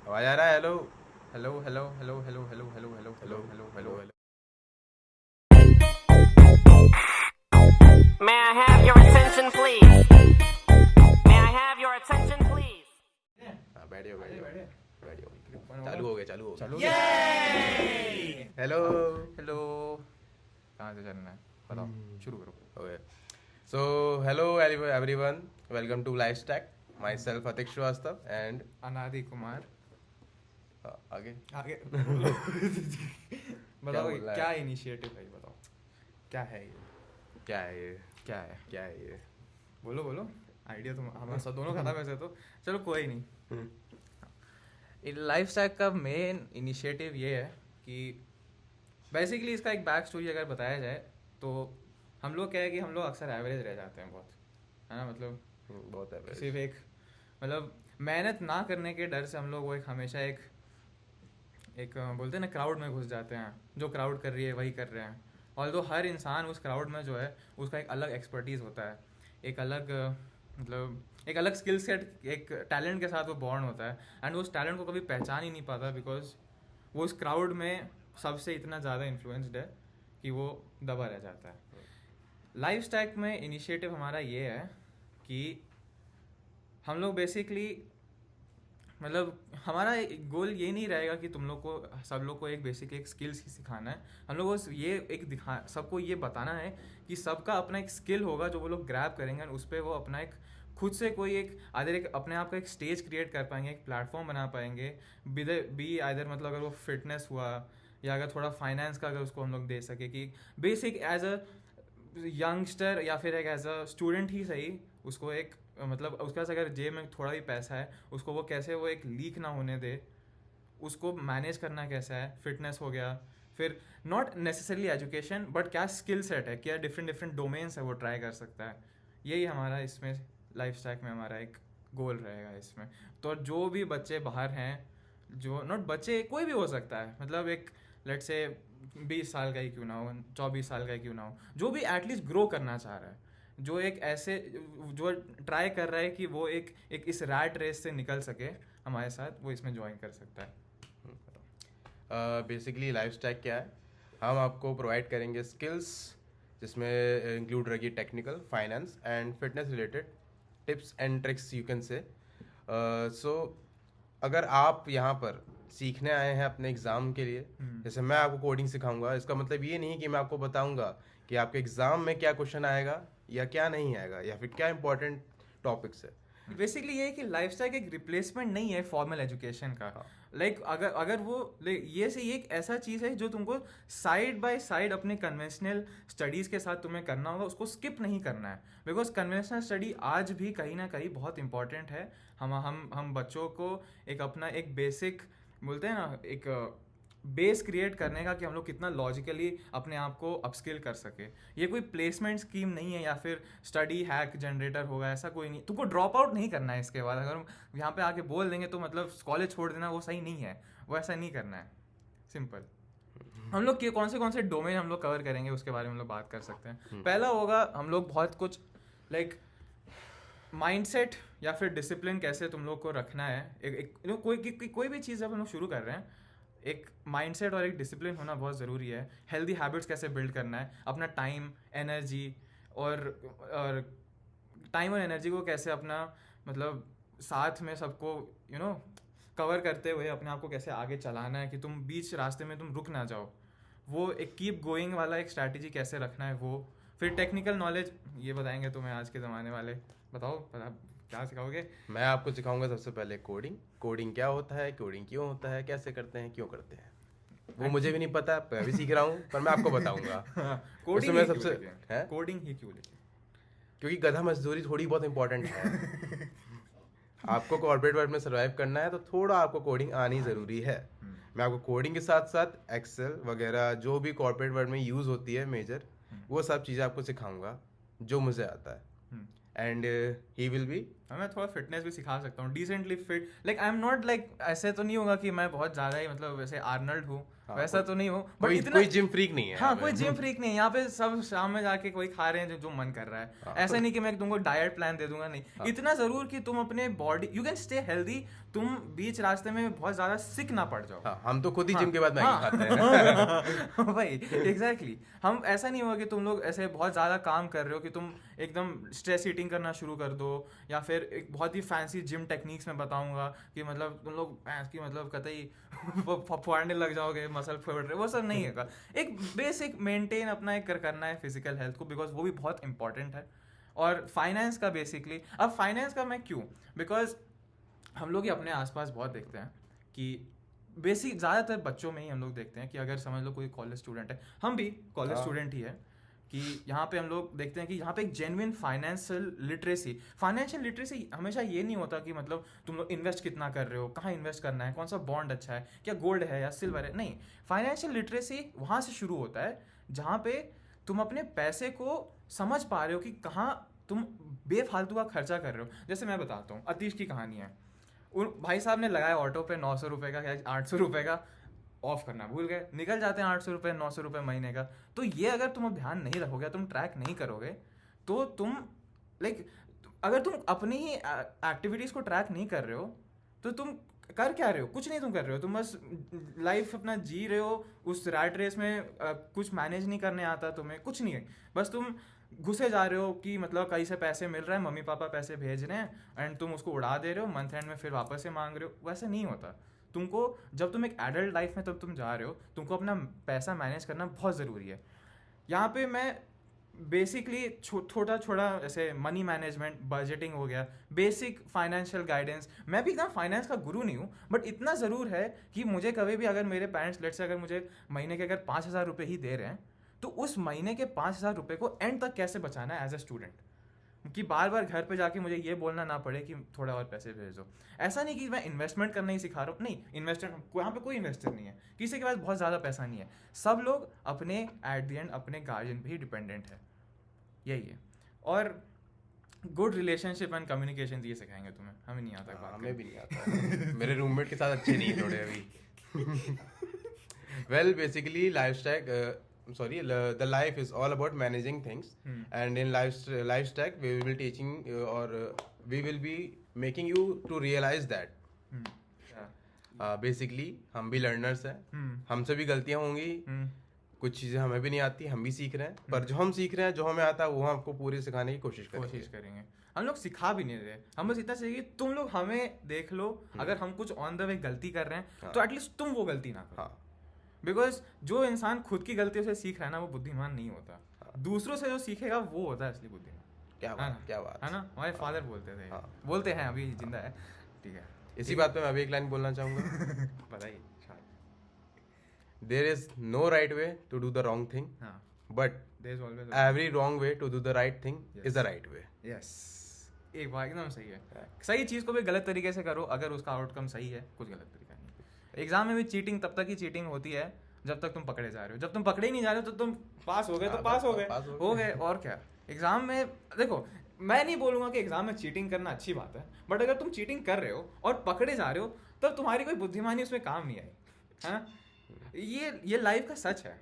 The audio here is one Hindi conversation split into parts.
आवाज आ रहा है? Hello hello hello hello hello hello hello hello hello hello hello hello. May I have your attention, please? May I have your attention, please? हाँ, बैठिए बैठिए बैठिए बैठिए। चालू हो चलो गया। Hello hello. कहाँ से चलना है बताओ, शुरू करो। Okay. So hello everyone, welcome to Life Stack. Myself Atiq Srivastava and Anadi Kumar. आगे आगे क्या बताओ बोलना है? क्या इनिशिएटिव है, ये बताओ क्या है ये, क्या है ये? क्या है? क्या है ये? बोलो बोलो। आइडिया तुम हमारा सब दोनों खत्म वैसे तो। चलो कोई नहीं। लाइफ स्टाइल का मेन इनिशिएटिव ये है कि बेसिकली इसका एक बैक स्टोरी अगर बताया जाए तो हम लोग क्या है कि हम लोग अक्सर एवरेज रह जाते हैं बहुत, है ना। मतलब बहुत एवरेज। सिर्फ एक मतलब मेहनत ना करने के डर से हम लोग वो एक हमेशा एक एक बोलते हैं ना क्राउड में घुस जाते हैं, जो क्राउड कर रही है वही कर रहे हैं। ऑल्दो हर इंसान उस क्राउड में जो है उसका एक अलग एक्सपर्टीज़ होता है, एक अलग मतलब एक अलग स्किल सेट, एक टैलेंट के साथ वो बॉर्न होता है। एंड वो उस टैलेंट को कभी पहचान ही नहीं पाता बिकॉज वो उस क्राउड में सबसे इतना ज़्यादा इन्फ्लुएंस्ड है कि वो दबा रह जाता है। लाइफ स्टैक में इनिशिएटिव हमारा ये है कि हम लोग बेसिकली मतलब हमारा गोल ये नहीं रहेगा कि तुम लोग को सब लोग को एक बेसिकली एक स्किल्स ही सिखाना है। हम लोग को ये एक दिखा सबको ये बताना है कि सबका अपना एक स्किल होगा जो वो लोग ग्रैब करेंगे और उस पर वो अपना एक खुद से कोई एक आधर एक अपने आप का एक स्टेज क्रिएट कर पाएंगे, एक प्लेटफॉर्म बना पाएंगे। बी आइदर मतलब अगर वो फिटनेस हुआ या अगर थोड़ा फाइनेंस का अगर उसको हम लोग दे सके कि बेसिक एज अ यंगस्टर या फिर एक एज अ स्टूडेंट ही सही उसको एक मतलब उसके पास अगर जेब में थोड़ा भी पैसा है उसको वो कैसे वो एक लीक ना होने दे, उसको मैनेज करना कैसा है। फिटनेस हो गया, फिर नॉट नेसेसरली एजुकेशन बट क्या स्किल सेट है, क्या डिफरेंट डिफरेंट डोमेन्स है वो ट्राई कर सकता है। यही हमारा इसमें लाइफ स्टाइल में हमारा एक गोल रहेगा इसमें। तो जो भी बच्चे बाहर हैं, जो नॉट बच्चे कोई भी हो सकता है, मतलब एक लेट से 20 साल का ही क्यों ना हो, 24 साल का ही क्यों ना हो, जो भी एटलीस्ट ग्रो करना चाह रहा है, जो एक ऐसे जो ट्राई कर रहा है कि वो एक इस रैट रेस से निकल सके हमारे साथ, वो इसमें ज्वाइन कर सकता है। बेसिकली लाइफ स्टैक क्या है? हम आपको प्रोवाइड करेंगे स्किल्स जिसमें इंक्लूड रहेगी technical, finance and fitness related tips and tricks you can say. So अगर आप यहाँ पर सीखने आए हैं अपने एग्ज़ाम के लिए, जैसे मैं आपको कोडिंग सिखाऊंगा, इसका मतलब ये नहीं कि मैं आपको बताऊंगा कि आपके एग्ज़ाम में क्या क्वेश्चन आएगा या क्या नहीं आएगा या फिर क्या इंपॉर्टेंट टॉपिक्स है। बेसिकली ये है कि लाइफ स्टाइल एक रिप्लेसमेंट नहीं है फॉर्मल एजुकेशन का। हाँ। लाइक अगर अगर वो ये से ये एक ऐसा चीज़ है जो तुमको साइड बाय साइड अपने कन्वेंशनल स्टडीज़ के साथ तुम्हें करना होगा, उसको स्किप नहीं करना है। बिकॉज कन्वेंशनल स्टडी आज भी कहीं ना कहीं बहुत इंपॉर्टेंट है। हम बच्चों को एक अपना एक बेसिक बोलते हैं ना एक बेस क्रिएट करने का कि हम लोग कितना लॉजिकली अपने आप को अपस्किल कर सके। ये कोई प्लेसमेंट स्कीम नहीं है या फिर स्टडी हैक जनरेटर होगा, ऐसा कोई नहीं। तुमको ड्रॉप आउट नहीं करना है इसके बाद। अगर हम यहाँ पे आके बोल देंगे तो मतलब कॉलेज छोड़ देना वो सही नहीं है, वो ऐसा नहीं करना है। सिंपल। हम लोग के कौन से डोमेन हम लोग कवर करेंगे उसके बारे में हम लोग बात कर सकते हैं। पहला होगा हम लोग बहुत कुछ लाइक माइंडसेट या फिर डिसिप्लिन कैसे तुम लोग को रखना है। कोई भी चीज़ जब हम लोग शुरू कर रहे हैं, एक माइंडसेट और एक डिसिप्लिन होना बहुत ज़रूरी है। हेल्दी हैबिट्स कैसे बिल्ड करना है, अपना टाइम एनर्जी और टाइम और एनर्जी को कैसे अपना मतलब साथ में सबको कवर करते हुए अपने आप को कैसे आगे चलाना है कि तुम बीच रास्ते में तुम रुक ना जाओ। वो एक कीप गोइंग वाला एक स्ट्रैटेजी कैसे रखना है वो। फिर टेक्निकल नॉलेज ये बताएंगे तुम्हें आज के ज़माने वाले। बताओ क्या सिखाओगे? मैं आपको सिखाऊंगा सबसे पहले कोडिंग। कोडिंग क्या होता है, कोडिंग क्यों होता है, कैसे करते हैं, क्यों करते हैं, वो मुझे भी नहीं पता, मैं भी सीख रहा हूँ, पर मैं आपको बताऊंगा। कोडिंग उसमें ही क्यों सबसे लिखे? है कोडिंग ही क्यों लिखे? क्योंकि गधा मजदूरी थोड़ी बहुत इंपॉर्टेंट है। आपको कॉर्पोरेट वर्ल्ड में सर्वाइव करना है तो थोड़ा आपको कोडिंग आनी ज़रूरी है। मैं आपको कोडिंग के साथ साथ एक्सेल वगैरह जो भी कॉर्पोरेट वर्ल्ड में यूज़ होती है मेजर, वो सब चीज़ें आपको सिखाऊंगा जो मुझे आता है। एंड ही विल बी मैं थोड़ा फिटनेस भी सिखा सकता हूँ, decently fit, like I am not like, ऐसे तो नहीं होगा कि मैं बहुत ज़्यादा ही मतलब वैसे आर्नल्ड हूँ, वैसा तो नहीं हूँ, बट इतना कोई जिम फ्रीक नहीं है। हाँ, कोई जिम फ्रीक नहीं है यहाँ पे, सब शाम में जाके कोई खा रहे हैं जो मन कर रहा है। ऐसा नहीं कि मैं तुमको डाइट प्लान दे दूंगा, नहीं, इतना जरूर कि तुम अपने body, you can stay healthy, तुम बीच रास्ते में बहुत ज्यादा सिक ना पड़ जाओ। हम तो खुद ही जिम के बाद मैगी खाते हैं। भाई एग्जैक्टली, हम ऐसा नहीं होगा कि तुम लोग ऐसे बहुत ज़्यादा काम कर रहे हो कि तुम एकदम स्ट्रेस ईटिंग करना शुरू कर दो, या फिर एक बहुत ही फैंसी जिम टेक्निक्स में बताऊंगा कि मतलब तुम लोग की मतलब कतई फुआड़ने लग जाओगे, मसल फोड़ रहे, वो सब नहीं होगा। एक बेसिक मेंटेन अपना एक करना है फिजिकल हेल्थ को, बिकॉज वो भी बहुत इंपॉर्टेंट है। और फाइनेंस का बेसिकली, अब फाइनेंस का मैं क्यों, बिकॉज हम लोग ही अपने आसपास बहुत देखते हैं कि बेसिक ज़्यादातर बच्चों में ही हम लोग देखते हैं कि अगर समझ लो कोई कॉलेज स्टूडेंट है, हम भी कॉलेज स्टूडेंट ही है, कि यहाँ पे हम लोग देखते हैं कि यहाँ पे एक जेन्युइन फाइनेंशियल लिटरेसी हमेशा ये नहीं होता कि मतलब तुम लोग इन्वेस्ट कितना कर रहे हो, कहाँ इन्वेस्ट करना है, कौन सा बॉन्ड अच्छा है, क्या गोल्ड है या सिल्वर है, नहीं। फाइनेंशियल लिटरेसी वहाँ से शुरू होता है जहाँ पे तुम अपने पैसे को समझ पा रहे हो कि कहाँ तुम बेफालतू का खर्चा कर रहे हो। जैसे मैं बताता हूँ, अतीश की कहानी है, उन भाई साहब ने लगाया ऑटो पे 900 रुपये का, क्या 800 रुपये का, ऑफ करना भूल गए, निकल जाते हैं 800 रुपये 900 रुपये महीने का। तो ये अगर तुम अब ध्यान नहीं रखोगे, तुम ट्रैक नहीं करोगे, तो तुम लाइक अगर तुम अपनी ही एक्टिविटीज़ को ट्रैक नहीं कर रहे हो, तो तुम कर क्या रहे हो, कुछ नहीं तुम कर रहे हो, तुम बस लाइफ अपना जी रहे हो उस रैट रेस में, कुछ मैनेज नहीं करने आता तुम्हें, कुछ नहीं है, बस तुम घुसे जा रहे हो कि मतलब कहीं से पैसे मिल रहा है, मम्मी पापा पैसे भेज रहे हैं एंड तुम उसको उड़ा दे रहे हो, मंथ एंड में फिर वापस से मांग रहे हो। वैसे नहीं होता। तुमको जब तुम एक एडल्ट लाइफ में तब तुम जा रहे हो, तुमको अपना पैसा मैनेज करना बहुत ज़रूरी है। यहाँ पे मैं बेसिकली छोटा छोटा ऐसे मनी मैनेजमेंट, बजटिंग हो गया, बेसिक फाइनेंशियल गाइडेंस। मैं भी एकदम फाइनेंस का गुरु नहीं हूँ, बट इतना ज़रूर है कि मुझे कभी भी अगर मेरे पेरेंट्स लेट से अगर मुझे महीने के अगर 5,000 रुपये ही दे रहे हैं, तो उस महीने के 5,000 रुपये को एंड तक कैसे बचाना है एज अ स्टूडेंट, कि बार बार घर पे जाके मुझे ये बोलना ना पड़े कि थोड़ा और पैसे भेज दो। ऐसा नहीं कि मैं इन्वेस्टमेंट करना ही सिखा रहा हूँ, नहीं, इन्वेस्टमेंट यहाँ पे कोई इन्वेस्टर नहीं है, किसी के पास बहुत ज़्यादा पैसा नहीं है, सब लोग अपने एट द एंड अपने गार्जियन पे ही डिपेंडेंट है, यही है। और गुड रिलेशनशिप एंड कम्युनिकेशन ये सिखाएंगे तुम्हें, हमें नहीं आता बात, हमें भी नहीं आता। मेरे रूममेट के साथ अच्छे नहीं है थोड़े अभी। Well basically the life is all about managing things, and in life stack we will be teaching we will be making you to realize that basically हम भी learners हैं, हमसे भी गलतियां होंगी, कुछ चीज़ें हमें भी नहीं आती, हम भी सीख रहे हैं, पर जो हम सीख रहे हैं, जो हमें आता है, वो हम आपको पूरी सिखाने की कोशिश करेंगे। हम लोग सिखा भी नहीं रहे, हम बस इतना चाहिए कि तुम लोग हमें देख लो, अगर हम कुछ ऑन द वे गलती कर रहे हैं तो एटलीस्ट तुम वो गलती ना करो। बिकॉज जो इंसान खुद की गलतियों से सीख रहा है ना, वो बुद्धिमान नहीं होता, दूसरों से जो सीखेगा वो होता है असली बुद्धिमान। क्या बात है ना, हमारे फादर बोलते थे, बोलते हैं, अभी जिंदा है, ठीक है। इसी बात पे मैं अभी एक लाइन बोलना चाहूँगा। बताइए। There is no right way to do the wrong thing, but there is always every wrong way to do the right thing is the right way. Yes, एक बात एकदम सही है। सही चीज़ को भी गलत तरीके से करो, अगर उसका आउटकम सही है, कुछ गलत तरीका नहीं। एग्जाम में भी चीटिंग तब तक ही चीटिंग होती है जब तक तुम पकड़े जा रहे हो, जब तुम पकड़े ही नहीं जा रहे हो तो तुम पास हो गए तो पास हो गए, और क्या। एग्जाम में देखो, मैं नहीं बोलूँगा कि एग्जाम में चीटिंग करना अच्छी बात है, बट अगर तुम चीटिंग कर रहे हो और पकड़े जा रहे हो, तब तुम्हारी कोई बुद्धिमानी उसमें काम नहीं आई, है ना। ये लाइफ का सच है,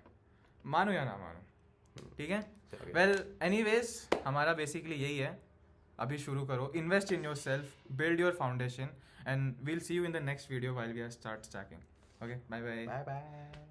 मानो या ना मानो, ठीक है। वेल एनीवेज, हमारा बेसिकली यही है, अभी शुरू करो, invest in yourself, build your foundation, and we'll see you in the next video while we are start stacking. Okay, bye bye.